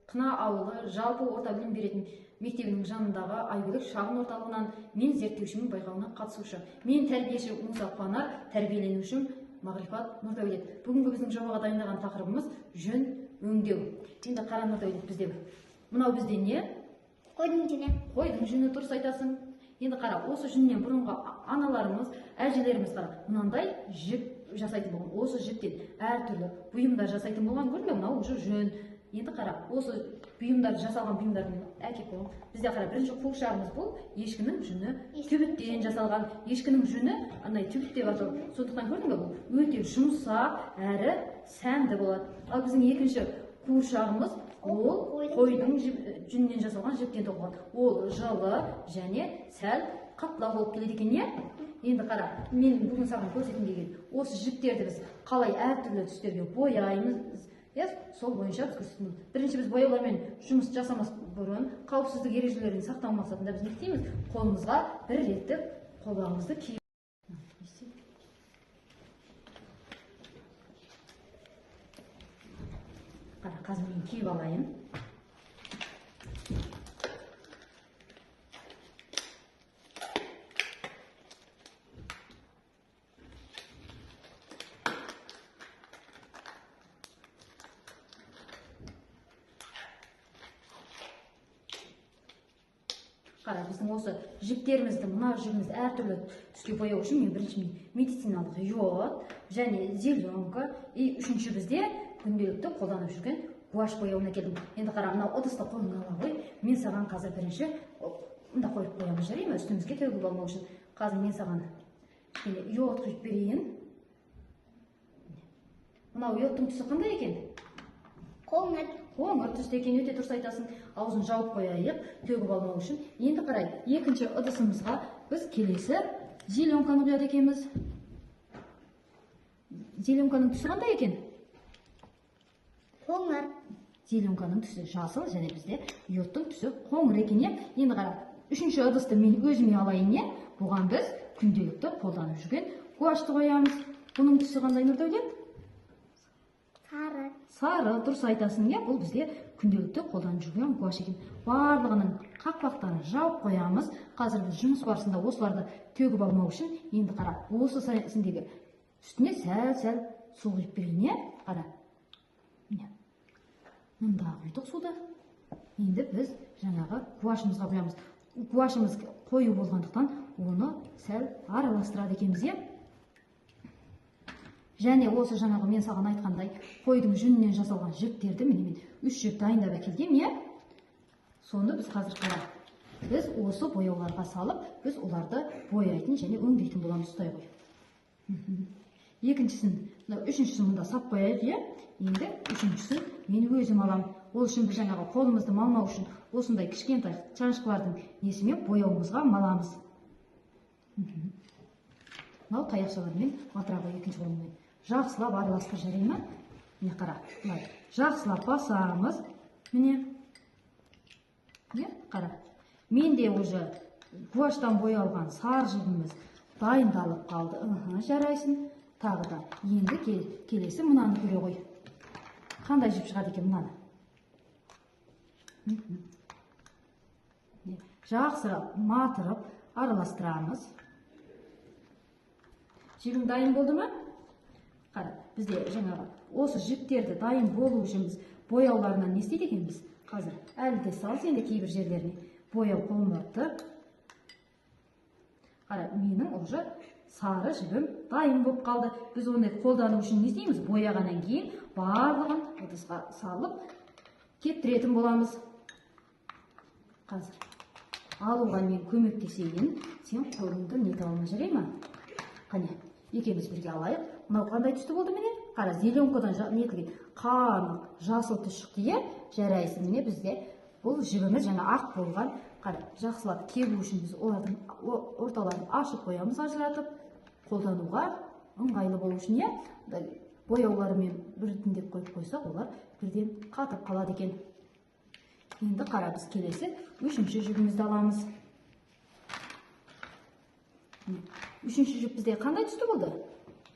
Қына ауылы жалпы орта білім беретін мектебінің жанындағы Айгүлік шағын орталығынан мен зерттеушімін байқауына қатысушы. Мен тәрбиеші Муса Қуанар, тәрбиеленушім Мағрипат Нұрдәулет. Бүгінгі біздің жобаға дайындаған тақырыбымыз жүн өңдеу. Енді қара Нұрдәулет бізде. Мынау бізде не? Қойдың жүні. Қойдың жүні, дұрыс айтасың. Енді қара, осы жүннен бұрынғы аналарымыз, әжелеріміз қара, мынандай жіп жасайтын болған. Осы жіптен әртүрлі бұйымдар жасайтын болған, көрдің бе? Мынау уже жүн. Енді қара, осы бұйымдар жасалған бұйымдардың әкеп болған. Бізде қара, бірінші қуыршағымыз бұл ешкінің жүні, түбіттен жасалған. Ешкінің жүні андай түбіт деп аталады. Сондықтан көрдің бе, бұл өте жұмсақ әрі сәнді болады. Ал біздің екінші қуыршағымыз ол қойдың жүнінен жасалған жіптен тоқылған. Ол жылы және сәл қаттылау болып келеді екен, не? Енді қара, мен бүгін саған көрсеткім келген. Осы жіптерді біз қалай әртүрлі түстерге бояймыз, сол бойынша біз көрсетеміз. Бірінші біз бояулармен жұмыс жасамас бұрын қауіпсіздік ережелерін сақтау мақсатында біз не істейміз? Қолымызға бір реттік қолғабымызды киіп. Қара, қазір мен киіп алайын. Қара, біздің осы жіптерімізді, мына жібімізді әртүрлі түске бояу үшін мен бірінші медициналық йод және зеленка, үшінші бізде күнделікті қолданып жүрген гуашь бояуын әкелдім. Енді қара, мынау ыдысты қолыңа ала ғой. Мен саған қазір бірінші мында қойып қоямыз, жарай ма? Үстімізге төгіп алмау үшін. Қазір мен саған йод құйып берейін. Мынау йодтың түсі қандай екен? Қоңыр түсті екен, өте дұрыс айтасың. Аузын жауып қояйық, төгіп алмау үшін. Енді қарай, екінші ыдысымызға біз келесі зеленканы құяды екенбіз. Зеленканың түсі қандай екен? Қоңыр. Зеленканың түсі жасыл, және бізде йодтың түсі қоңыр екен. Енді қара, үшінші ыдысты мен өзіме алайын, не? Бұған біз күнделікті қолданып жүрген гуашьты қоямыз. Бұның түсі қандай, Нұрдәулет? Сары, дұрыс айтасың, бұл бізде күнделікті қолданып жүрген гуашь екен. Барлығының қақпақтарын жауып қоямыз. Қазір біз жұмыс барысында осыларды төгіп алмау үшін, енді қара, осы сіндегі үстіне сәл су құйып берейін, қара. Мында құйдық суды. Енді біз жаңағы гуашьымызға құямыз. Гуашьымыз қою болғандықтан, оны сәл араластырады екенбіз. Және осы жаңағы мен саған айтқандай қойдың жүнінен жасалған жіптерді мен 3 жіп дайындап әкелгем, Соны біз қазір қара. Біз осы бояуларға салып, біз оларды бояйтын және өңдейтін боламыз, ұстай ғой. Екіншісін, үшіншісін мұнда сап қояйық, Енді үшіншісін мен өзім алам. Ол үшін біз жаңағы қолымызды малмау үшін осындай кішкентай шанышқылардың несімен бояуымызға маламыз. Мынау таяқшалармен матырағы екінші қолыммен жақсылап араластыр, жарай ма? Міне қара, жақсылап басамыз. Міне, қара. Менде уже гуашьтан боялған сары жібіміз дайындалып қалды. Жарайсын. Тағы да енді келесі мынаны көре ғой. Қандай жіп шығады екен мынаны? Жақсылап матырып араластырамыз. Жібім дайын болды ма? Қара, бізде жаңағы осы жіптерді дайын болу үшін біз бояуларынан не істейді екенбіз? Қазір әлі де салыс, енді кейбір жерлеріне бояу қолмыртты. Қара, менің уже сары жібім дайын болып қалды. Біз оны қолдану үшін не істейміз? Бояғаннан кейін барлығын ыдысқа салып кептіретін боламыз. Қазір алуға мен көмектесейін, сен қолыңды нете алма, жарай ма? Қане, екеуміз бірге алайық. Мынау қандай түсті болды міне? Қара, зеленкадан нетілген қанық жасыл түс шықты, жарайсын. Міне бізде бұл жібіміз жаңа ақ болған. Қара, жақсылап кебу үшін біз олардың орталарын ашып қоямыз, ажыратып, қолдануға ыңғайлы болу үшін, бояуларымен біртіндеп қойып қойсақ, олар бірден қатып қалады екен. Енді қара, біз келесі үшінші жібімізді аламыз. Үшінші жіп бізде қандай түсті болды?